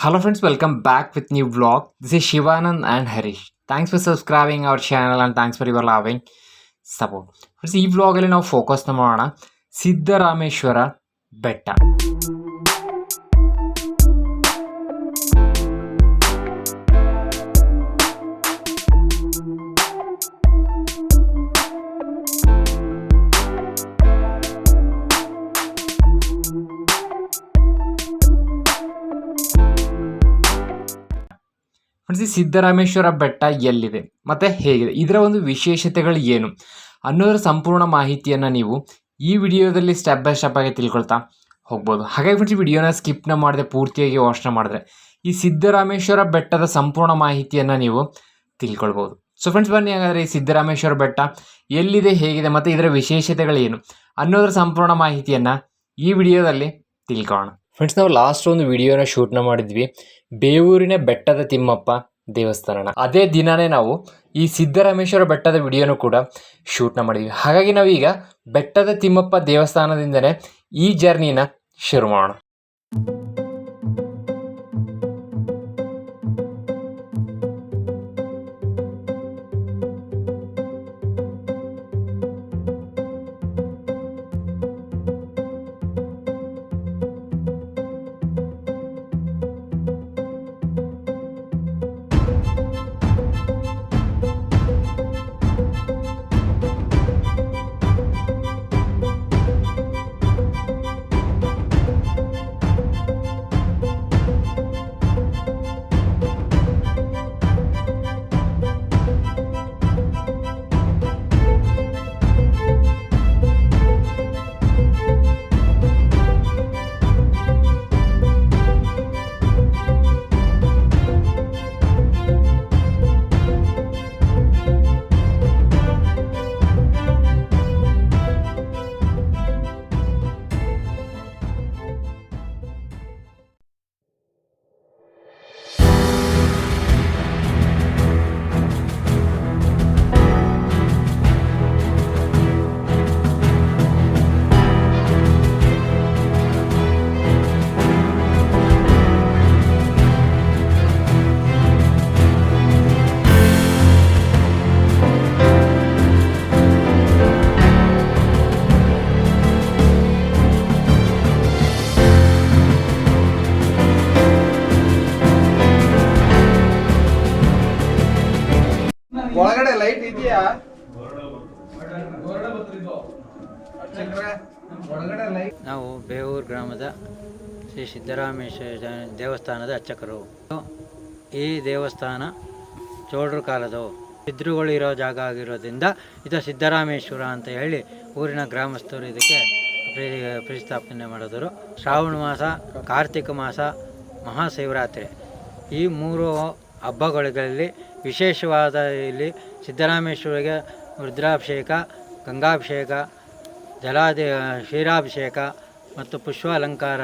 Hello friends, welcome back with new vlog. This is Shivanand and Harish. Thanks for subscribing our channel and thanks for your loving support. Friends, ಈ ವ್ಲಾಗಲ್ಲಿ ನಾವು ಫೋಕಸ್ನ ಮಾಡೋಣ ಸಿದ್ದರಾಮೇಶ್ವರ ಬೆಟ್ಟ. Friends, ಈ ಸಿದ್ದರಾಮೇಶ್ವರ ಬೆಟ್ಟ ಎಲ್ಲಿದೆ ಮತ್ತು ಹೇಗಿದೆ, ಇದರ ಒಂದು ವಿಶೇಷತೆಗಳು ಏನು ಅನ್ನೋದರ ಸಂಪೂರ್ಣ ಮಾಹಿತಿಯನ್ನು ನೀವು ಈ ವಿಡಿಯೋದಲ್ಲಿ ಸ್ಟೆಪ್ ಬೈ ಸ್ಟೆಪ್ ಆಗಿ ತಿಳ್ಕೊಳ್ತಾ ಹೋಗ್ಬೋದು. ಹಾಗಾಗಿ ಫ್ರೆಂಡ್ಸ್, ಈ ವಿಡಿಯೋನ ಸ್ಕಿಪ್ನ ಮಾಡದೆ ಪೂರ್ತಿಯಾಗಿ ಯೋಚನೆ ಮಾಡಿದ್ರೆ ಈ ಸಿದ್ದರಾಮೇಶ್ವರ ಬೆಟ್ಟದ ಸಂಪೂರ್ಣ ಮಾಹಿತಿಯನ್ನು ನೀವು ತಿಳ್ಕೊಳ್ಬೋದು. ಸೊ ಫ್ರೆಂಡ್ಸ್, ಬನ್ನಿ ಹಾಗಾದರೆ ಈ ಸಿದ್ದರಾಮೇಶ್ವರ ಬೆಟ್ಟ ಎಲ್ಲಿದೆ, ಹೇಗಿದೆ ಮತ್ತು ಇದರ ವಿಶೇಷತೆಗಳು ಏನು ಅನ್ನೋದರ ಸಂಪೂರ್ಣ ಮಾಹಿತಿಯನ್ನು ಈ ವಿಡಿಯೋದಲ್ಲಿ ತಿಳ್ಕೊಳ್ಳೋಣ. ಫ್ರೆಂಡ್ಸ್, ನಾವು ಲಾಸ್ಟ್ ಒಂದು ವಿಡಿಯೋನ ಶೂಟ್ನ ಮಾಡಿದ್ವಿ ಬೇವೂರಿನ ಬೆಟ್ಟದ ತಿಮ್ಮಪ್ಪ ದೇವಸ್ಥಾನ. ಅದೇ ದಿನನೇ ನಾವು ಈ ಸಿದ್ದರಾಮೇಶ್ವರ ಬೆಟ್ಟದ ವಿಡಿಯೋನು ಕೂಡ ಶೂಟ್ನ ಮಾಡಿದ್ವಿ. ಹಾಗಾಗಿ ನಾವೀಗ ಬೆಟ್ಟದ ತಿಮ್ಮಪ್ಪ ದೇವಸ್ಥಾನದಿಂದನೇ ಈ ಜರ್ನಿನ ಶುರು ಮಾಡೋಣ. ಒಳಗಡೆ ಲೈಟ್ ಇದೆಯಾ? ನಾವು ಬೇವೂರು ಗ್ರಾಮದ ಶ್ರೀ ಸಿದ್ದರಾಮೇಶ್ವರ ದೇವಸ್ಥಾನದ ಅರ್ಚಕರು. ಈ ದೇವಸ್ಥಾನ ಚೋಳರ ಕಾಲದವು ಸಿದ್ಧರುಗಳಿರೋ ಜಾಗ ಆಗಿರೋದ್ರಿಂದ ಇದು ಸಿದ್ದರಾಮೇಶ್ವರ ಅಂತ ಹೇಳಿ ಊರಿನ ಗ್ರಾಮಸ್ಥರು ಇದಕ್ಕೆ ಪ್ರತಿಷ್ಠಾಪನೆ ಮಾಡಿದರು. ಶ್ರಾವಣ ಮಾಸ, ಕಾರ್ತಿಕ ಮಾಸ, ಮಹಾಶಿವರಾತ್ರಿ ಈ ಮೂರು ಹಬ್ಬಗಳಲ್ಲಿ ವಿಶೇಷವಾದ ಇಲ್ಲಿ ಸಿದ್ದರಾಮೇಶ್ವರಿಗೆ ರುದ್ರಾಭಿಷೇಕ, ಗಂಗಾಭಿಷೇಕ, ಕ್ಷೀರಾಭಿಷೇಕ ಮತ್ತು ಪುಷ್ಪಾಲಂಕಾರ,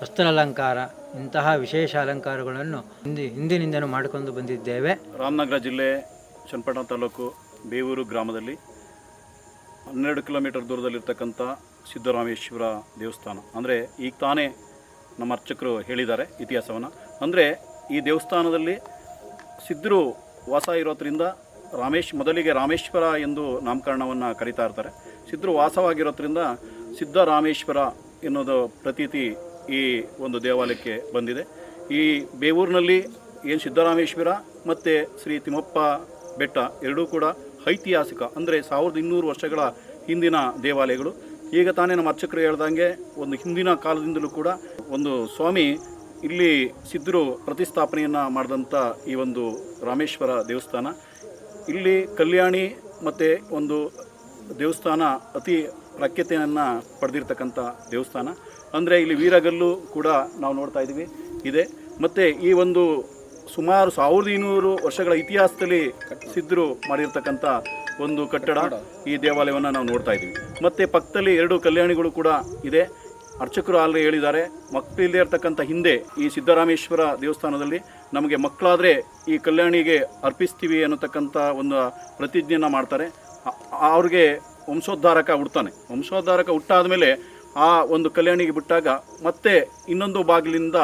ವಸ್ತ್ರಾಲಂಕಾರ ಇಂತಹ ವಿಶೇಷ ಅಲಂಕಾರಗಳನ್ನು ಹಿಂದಿನಿಂದಲೂ ಮಾಡಿಕೊಂಡು ಬಂದಿದ್ದೇವೆ. ರಾಮನಗರ ಜಿಲ್ಲೆ ಚನ್ನಪಟ್ಟಣ ತಾಲೂಕು ಬೇವೂರು ಗ್ರಾಮದಲ್ಲಿ 12 ಕಿಲೋಮೀಟರ್ ದೂರದಲ್ಲಿರ್ತಕ್ಕಂಥ ಸಿದ್ದರಾಮೇಶ್ವರ ದೇವಸ್ಥಾನ. ಅಂದರೆ ಈಗ ತಾನೇ ನಮ್ಮ ಅರ್ಚಕರು ಹೇಳಿದ್ದಾರೆ ಇತಿಹಾಸವನ್ನು. ಅಂದರೆ ಈ ದೇವಸ್ಥಾನದಲ್ಲಿ ಸಿದ್ಧರು ವಾಸ ಇರೋದ್ರಿಂದ ಮೊದಲಿಗೆ ರಾಮೇಶ್ವರ ಎಂದು ನಾಮಕರಣವನ್ನು ಕರೀತಾ ಇರ್ತಾರೆ. ಸಿದ್ಧರು ವಾಸವಾಗಿರೋದ್ರಿಂದ ಸಿದ್ದರಾಮೇಶ್ವರ ಎನ್ನುವುದು ಪ್ರತೀತಿ ಈ ಒಂದು ದೇವಾಲಯಕ್ಕೆ ಬಂದಿದೆ. ಈ ಬೇವೂರಿನಲ್ಲಿ ಏನು ಸಿದ್ದರಾಮೇಶ್ವರ ಮತ್ತು ಶ್ರೀ ತಿಮ್ಮಪ್ಪ ಬೆಟ್ಟ ಎರಡೂ ಕೂಡ ಐತಿಹಾಸಿಕ, ಅಂದರೆ 1200 ವರ್ಷಗಳ ಹಿಂದಿನ ದೇವಾಲಯಗಳು. ಈಗ ತಾನೇ ನಮ್ಮ ಅರ್ಚಕರು ಹೇಳ್ದಂಗೆ ಒಂದು ಹಿಂದಿನ ಕಾಲದಿಂದಲೂ ಕೂಡ ಒಂದು ಸ್ವಾಮಿ ಇಲ್ಲಿ ಸಿದ್ಧರು ಪ್ರತಿಷ್ಠಾಪನೆಯನ್ನು ಮಾಡಿದಂಥ ಈ ಒಂದು ರಾಮೇಶ್ವರ ದೇವಸ್ಥಾನ, ಇಲ್ಲಿ ಕಲ್ಯಾಣಿ ಮತ್ತು ಒಂದು ದೇವಸ್ಥಾನ ಅತಿ ಪ್ರಾಖ್ಯಾತೆಯನ್ನು ಪಡೆದಿರ್ತಕ್ಕಂಥ ದೇವಸ್ಥಾನ. ಅಂದರೆ ಇಲ್ಲಿ ವೀರಗಲ್ಲು ಕೂಡ ನಾವು ನೋಡ್ತಾ ಇದ್ದೀವಿ ಇದೆ. ಮತ್ತು ಈ ಒಂದು ಸುಮಾರು 1200 ವರ್ಷಗಳ ಇತಿಹಾಸದಲ್ಲಿ ಸಿದ್ಧರು ಮಾಡಿರ್ತಕ್ಕಂಥ ಒಂದು ಕಟ್ಟಡ, ಈ ದೇವಾಲಯವನ್ನು ನಾವು ನೋಡ್ತಾ ಇದ್ದೀವಿ. ಮತ್ತು ಪಕ್ಕದಲ್ಲಿ 2 ಕಲ್ಯಾಣಿಗಳು ಕೂಡ ಇದೆ. ಅರ್ಚಕರು ಅಲ್ಲಿ ಹೇಳಿದ್ದಾರೆ, ಮಕ್ಕಳಿಲ್ಲದೆ ಇರ್ತಕ್ಕಂಥ ಹಿಂದೆ ಈ ಸಿದ್ದರಾಮೇಶ್ವರ ದೇವಸ್ಥಾನದಲ್ಲಿ ನಮಗೆ ಮಕ್ಕಳಾದರೆ ಈ ಕಲ್ಯಾಣಿಗೆ ಅರ್ಪಿಸ್ತೀವಿ ಅನ್ನತಕ್ಕಂಥ ಒಂದು ಪ್ರತಿಜ್ಞೆಯನ್ನು ಮಾಡ್ತಾರೆ. ಅವ್ರಿಗೆ ವಂಶೋದ್ಧಾರಕ ಹುಡ್ತಾನೆ. ವಂಶೋದ್ಧಾರಕ ಹುಟ್ಟಾದ ಮೇಲೆ ಆ ಒಂದು ಕಲ್ಯಾಣಿಗೆ ಬಿಟ್ಟಾಗ ಮತ್ತೆ ಇನ್ನೊಂದು ಬಾಗಿಲಿಂದ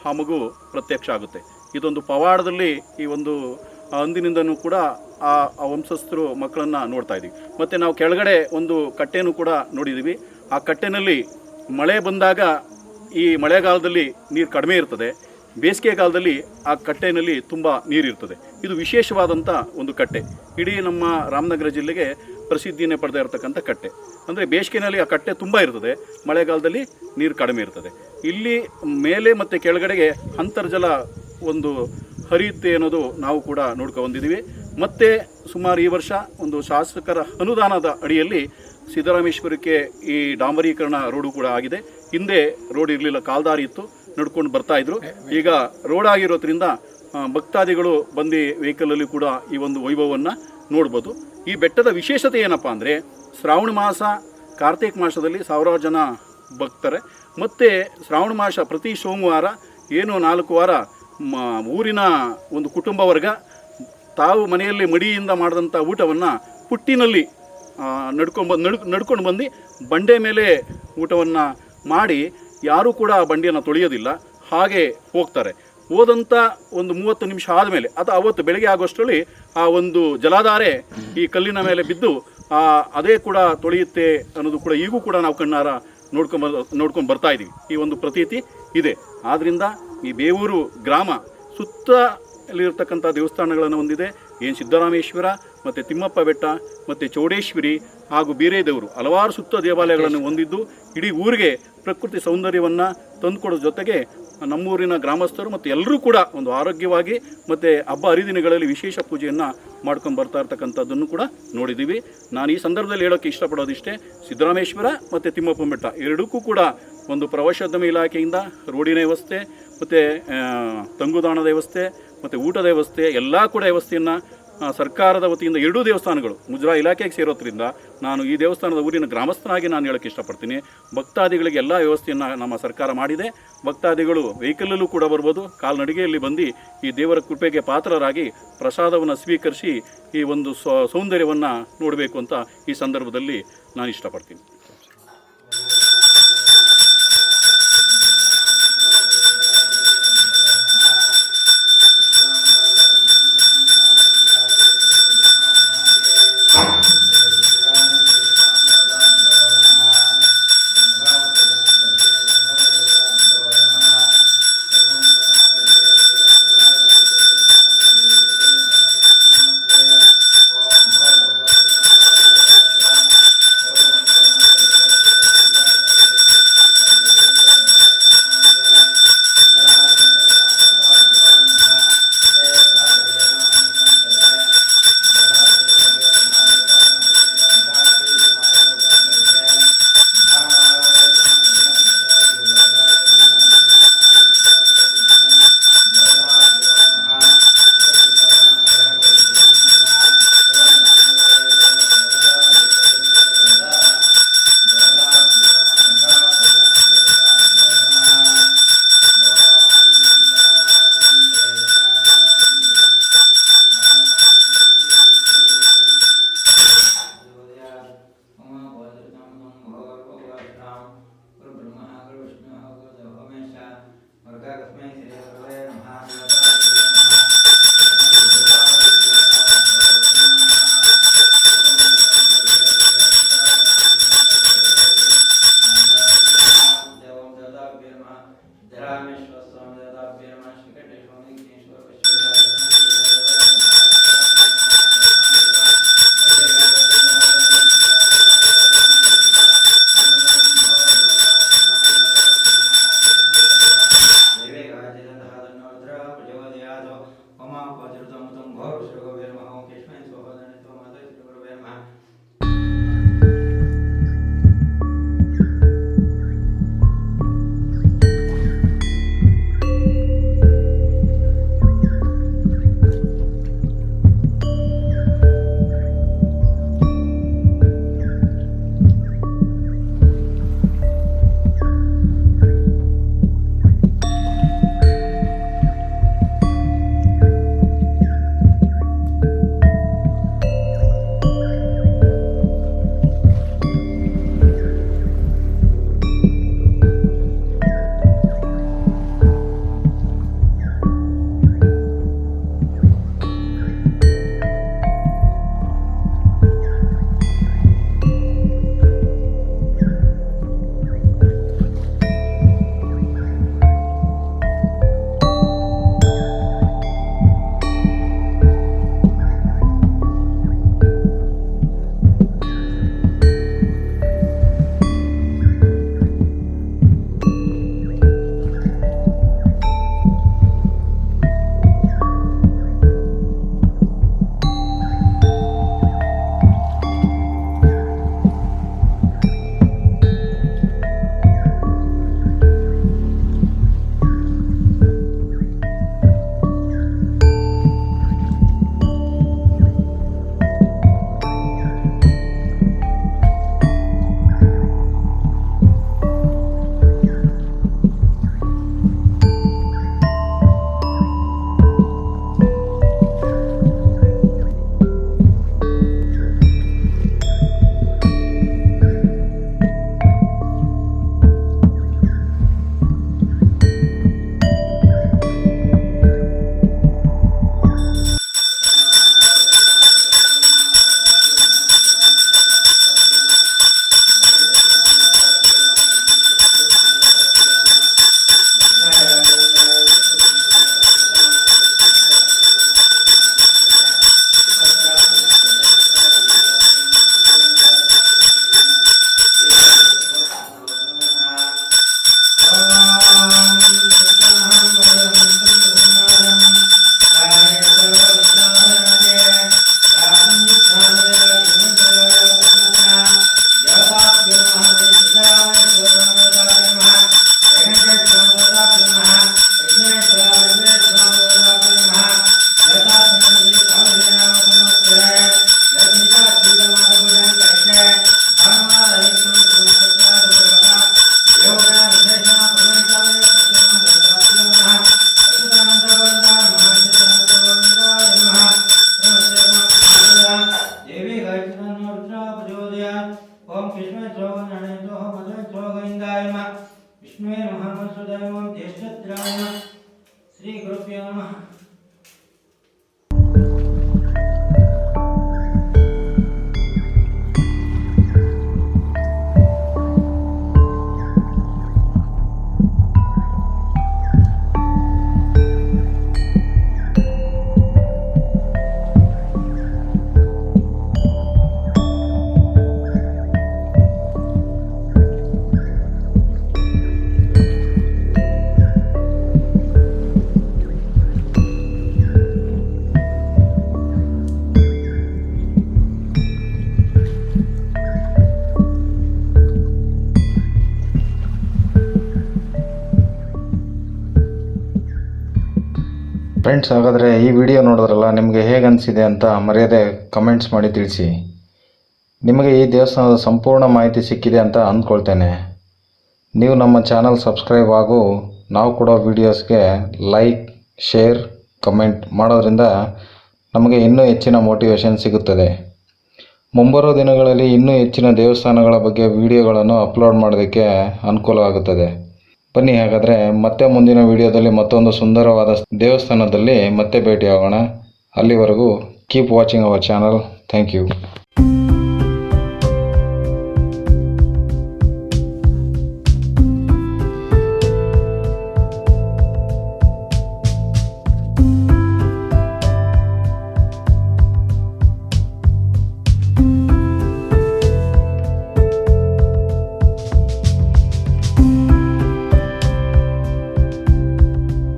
ಆ ಮಗು ಪ್ರತ್ಯಕ್ಷ ಆಗುತ್ತೆ. ಇದೊಂದು ಪವಾಡದಲ್ಲಿ ಈ ಒಂದು ಅಂದಿನಿಂದನೂ ಕೂಡ ಆ ವಂಶಸ್ಥರು ಮಕ್ಕಳನ್ನು ನೋಡ್ತಾ ಇದ್ದೀವಿ. ಮತ್ತು ನಾವು ಕೆಳಗಡೆ ಒಂದು ಕಟ್ಟೆನೂ ಕೂಡ ನೋಡಿದ್ದೀವಿ. ಆ ಕಟ್ಟೆನಲ್ಲಿ ಮಳೆ ಬಂದಾಗ ಈ ಮಳೆಗಾಲದಲ್ಲಿ ನೀರು ಕಡಿಮೆ ಇರ್ತದೆ, ಬೇಸಿಗೆಗಾಲದಲ್ಲಿ ಆ ಕಟ್ಟೆನಲ್ಲಿ ತುಂಬ ನೀರಿರ್ತದೆ. ಇದು ವಿಶೇಷವಾದಂಥ ಒಂದು ಕಟ್ಟೆ, ಇಡೀ ನಮ್ಮ ರಾಮನಗರ ಜಿಲ್ಲೆಗೆ ಪ್ರಸಿದ್ಧಿಯನ್ನೇ ಪಡೆದ ಇರತಕ್ಕಂಥ ಕಟ್ಟೆ. ಅಂದರೆ ಬೇಸಿಗೆನಲ್ಲಿ ಆ ಕಟ್ಟೆ ತುಂಬ ಇರ್ತದೆ, ಮಳೆಗಾಲದಲ್ಲಿ ನೀರು ಕಡಿಮೆ ಇರ್ತದೆ. ಇಲ್ಲಿ ಮೇಲೆ ಮತ್ತು ಕೆಳಗಡೆಗೆ ಅಂತರ್ಜಲ ಒಂದು ಹರಿಯುತ್ತೆ ಅನ್ನೋದು ನಾವು ಕೂಡ ನೋಡ್ಕೊಂಡ್ಬಂದಿದ್ದೀವಿ. ಮತ್ತು ಸುಮಾರು ಈ ವರ್ಷ ಒಂದು ಶಾಸಕರ ಅನುದಾನದ ಅಡಿಯಲ್ಲಿ ಸಿದ್ದರಾಮೇಶ್ವರಕ್ಕೆ ಈ ಡಾಂಬರೀಕರಣ ರೋಡು ಕೂಡ ಆಗಿದೆ. ಹಿಂದೆ ರೋಡ್ ಇರಲಿಲ್ಲ, ಕಾಲ್ದಾರಿ ಇತ್ತು, ನಡ್ಕೊಂಡು ಬರ್ತಾಯಿದ್ರು. ಈಗ ರೋಡ್ ಆಗಿರೋದ್ರಿಂದ ಭಕ್ತಾದಿಗಳು ಬಂದು ವೆಹಿಕಲಲ್ಲಿ ಕೂಡ ಈ ಒಂದು ವೈಭವವನ್ನು ನೋಡ್ಬೋದು. ಈ ಬೆಟ್ಟದ ವಿಶೇಷತೆ ಏನಪ್ಪ ಅಂದರೆ ಶ್ರಾವಣ ಮಾಸ, ಕಾರ್ತಿಕ ಮಾಸದಲ್ಲಿ ಸಾವಿರಾರು ಜನ ಭಕ್ತರೆ. ಮತ್ತು ಶ್ರಾವಣ ಮಾಸ ಪ್ರತಿ ಸೋಮವಾರ ಏನು 4 ವಾರ ಊರಿನ ಒಂದು ಕುಟುಂಬ ವರ್ಗ ತಾವು ಮನೆಯಲ್ಲಿ ಮಡಿಯಿಂದ ಮಾಡಿದಂಥ ಊಟವನ್ನು ಪುಟ್ಟಿನಲ್ಲಿ ನಡ್ಕೊಂಡು ಬಂದು ಬಂಡೆ ಮೇಲೆ ಊಟವನ್ನು ಮಾಡಿ ಯಾರೂ ಕೂಡ ಆ ಬಂಡಿಯನ್ನು ತೊಳೆಯೋದಿಲ್ಲ, ಹಾಗೆ ಹೋಗ್ತಾರೆ. ಹೋದಂಥ ಒಂದು 30 ನಿಮಿಷ ಆದಮೇಲೆ ಅಥವಾ ಅವತ್ತು ಬೆಳಗ್ಗೆ ಆಗೋಷ್ಟರಲ್ಲಿ ಆ ಒಂದು ಜಲಾಧಾರೆ ಈ ಕಲ್ಲಿನ ಮೇಲೆ ಬಿದ್ದು ಅದೇ ಕೂಡ ತೊಳೆಯುತ್ತೆ ಅನ್ನೋದು ಕೂಡ ಈಗೂ ಕೂಡ ನಾವು ಕಣ್ಣಾರ ನೋಡ್ಕೊಂಡು ಬರ್ತಾ ಇದ್ದೀವಿ. ಈ ಒಂದು ಪ್ರತೀತಿ ಇದೆ. ಆದ್ದರಿಂದ ಈ ಬೇವೂರು ಗ್ರಾಮ ಸುತ್ತಲಿರ್ತಕ್ಕಂಥ ದೇವಸ್ಥಾನಗಳನ್ನು ಹೊಂದಿದೆ. ಏನು ಸಿದ್ದರಾಮೇಶ್ವರ ಮತ್ತು ತಿಮ್ಮಪ್ಪ ಬೆಟ್ಟ ಮತ್ತು ಚೌಡೇಶ್ವರಿ ಹಾಗೂ ಬೀರೇದೇವರು ಹಲವಾರು ಸುತ್ತ ದೇವಾಲಯಗಳನ್ನು ಹೊಂದಿದ್ದು ಇಡೀ ಊರಿಗೆ ಪ್ರಕೃತಿ ಸೌಂದರ್ಯವನ್ನು ತಂದುಕೊಡೋ ಜೊತೆಗೆ ನಮ್ಮೂರಿನ ಗ್ರಾಮಸ್ಥರು ಮತ್ತು ಎಲ್ಲರೂ ಕೂಡ ಒಂದು ಆರೋಗ್ಯವಾಗಿ ಮತ್ತು ಹಬ್ಬ ಹರಿದಿನಗಳಲ್ಲಿ ವಿಶೇಷ ಪೂಜೆಯನ್ನು ಮಾಡ್ಕೊಂಡು ಬರ್ತಾ ಇರ್ತಕ್ಕಂಥದ್ದನ್ನು ಕೂಡ ನೋಡಿದ್ದೀವಿ. ನಾನು ಈ ಸಂದರ್ಭದಲ್ಲಿ ಹೇಳೋಕ್ಕೆ ಇಷ್ಟಪಡೋದಿಷ್ಟೇ, ಸಿದ್ದರಾಮೇಶ್ವರ ಮತ್ತು ತಿಮ್ಮಪ್ಪ ಬೆಟ್ಟ ಎರಡಕ್ಕೂ ಕೂಡ ಒಂದು ಪ್ರವಾಸೋದ್ಯಮ ಇಲಾಖೆಯಿಂದ ರೋಡಿನ ವ್ಯವಸ್ಥೆ ಮತ್ತು ತಂಗುದಾಣದ ವ್ಯವಸ್ಥೆ ಮತ್ತು ಊಟದ ವ್ಯವಸ್ಥೆ ಎಲ್ಲ ಕೂಡ ವ್ಯವಸ್ಥೆಯನ್ನು ಸರ್ಕಾರದ ವತಿಯಿಂದ ಎರಡೂ ದೇವಸ್ಥಾನಗಳು ಮುಜರಾಯಿ ಇಲಾಖೆಗೆ ಸೇರೋದ್ರಿಂದ ನಾನು ಈ ದೇವಸ್ಥಾನದ ಊರಿನ ಗ್ರಾಮಸ್ಥನಾಗಿ ನಾನು ಹೇಳೋಕ್ಕೆ ಇಷ್ಟಪಡ್ತೀನಿ. ಭಕ್ತಾದಿಗಳಿಗೆ ಎಲ್ಲ ವ್ಯವಸ್ಥೆಯನ್ನು ನಮ್ಮ ಸರ್ಕಾರ ಮಾಡಿದೆ. ಭಕ್ತಾದಿಗಳು ವೆಹಿಕಲಲ್ಲೂ ಕೂಡ ಬರ್ಬೋದು, ಕಾಲ್ನಡಿಗೆಯಲ್ಲಿ ಬಂದು ಈ ದೇವರ ಕೃಪೆಗೆ ಪಾತ್ರರಾಗಿ ಪ್ರಸಾದವನ್ನು ಸ್ವೀಕರಿಸಿ ಈ ಒಂದು ಸೌಂದರ್ಯವನ್ನು ನೋಡಬೇಕು ಅಂತ ಈ ಸಂದರ್ಭದಲ್ಲಿ ನಾನು ಇಷ್ಟಪಡ್ತೀನಿ. ಫ್ರೆಂಡ್ಸ್, ಹಾಗಾದರೆ ಈ ವಿಡಿಯೋ ನೋಡಿದ್ರಲ್ಲ, ನಿಮಗೆ ಹೇಗೆ ಅನಿಸಿದೆ ಅಂತ ಮರ್ಯಾದೆ ಕಮೆಂಟ್ಸ್ ಮಾಡಿ ತಿಳಿಸಿ. ನಿಮಗೆ ಈ ದೇವಸ್ಥಾನದ ಸಂಪೂರ್ಣ ಮಾಹಿತಿ ಸಿಕ್ಕಿದೆ ಅಂತ ಅಂದ್ಕೊಳ್ತೇನೆ. ನೀವು ನಮ್ಮ ಚಾನಲ್ ಸಬ್ಸ್ಕ್ರೈಬ್ ಹಾಗೂ ನಾವು ಕೊಡೋ ವೀಡಿಯೋಸ್ಗೆ ಲೈಕ್, ಶೇರ್, ಕಮೆಂಟ್ ಮಾಡೋದ್ರಿಂದ ನಮಗೆ ಇನ್ನೂ ಹೆಚ್ಚಿನ ಮೋಟಿವೇಶನ್ ಸಿಗುತ್ತದೆ. ಮುಂಬರುವ ದಿನಗಳಲ್ಲಿ ಇನ್ನೂ ಹೆಚ್ಚಿನ ದೇವಸ್ಥಾನಗಳ ಬಗ್ಗೆ ವಿಡಿಯೋಗಳನ್ನು ಅಪ್ಲೋಡ್ ಮಾಡೋದಕ್ಕೆ ಅನುಕೂಲ ಆಗುತ್ತದೆ. ಬನ್ನಿ, ಹಾಗಾದರೆ ಮತ್ತೆ ಮುಂದಿನ ವಿಡಿಯೋದಲ್ಲಿ ಮತ್ತೊಂದು ಸುಂದರವಾದ ದೇವಸ್ಥಾನದಲ್ಲಿ ಮತ್ತೆ ಭೇಟಿಯಾಗೋಣ. ಅಲ್ಲಿವರೆಗೂ keep watching our channel. Thank you.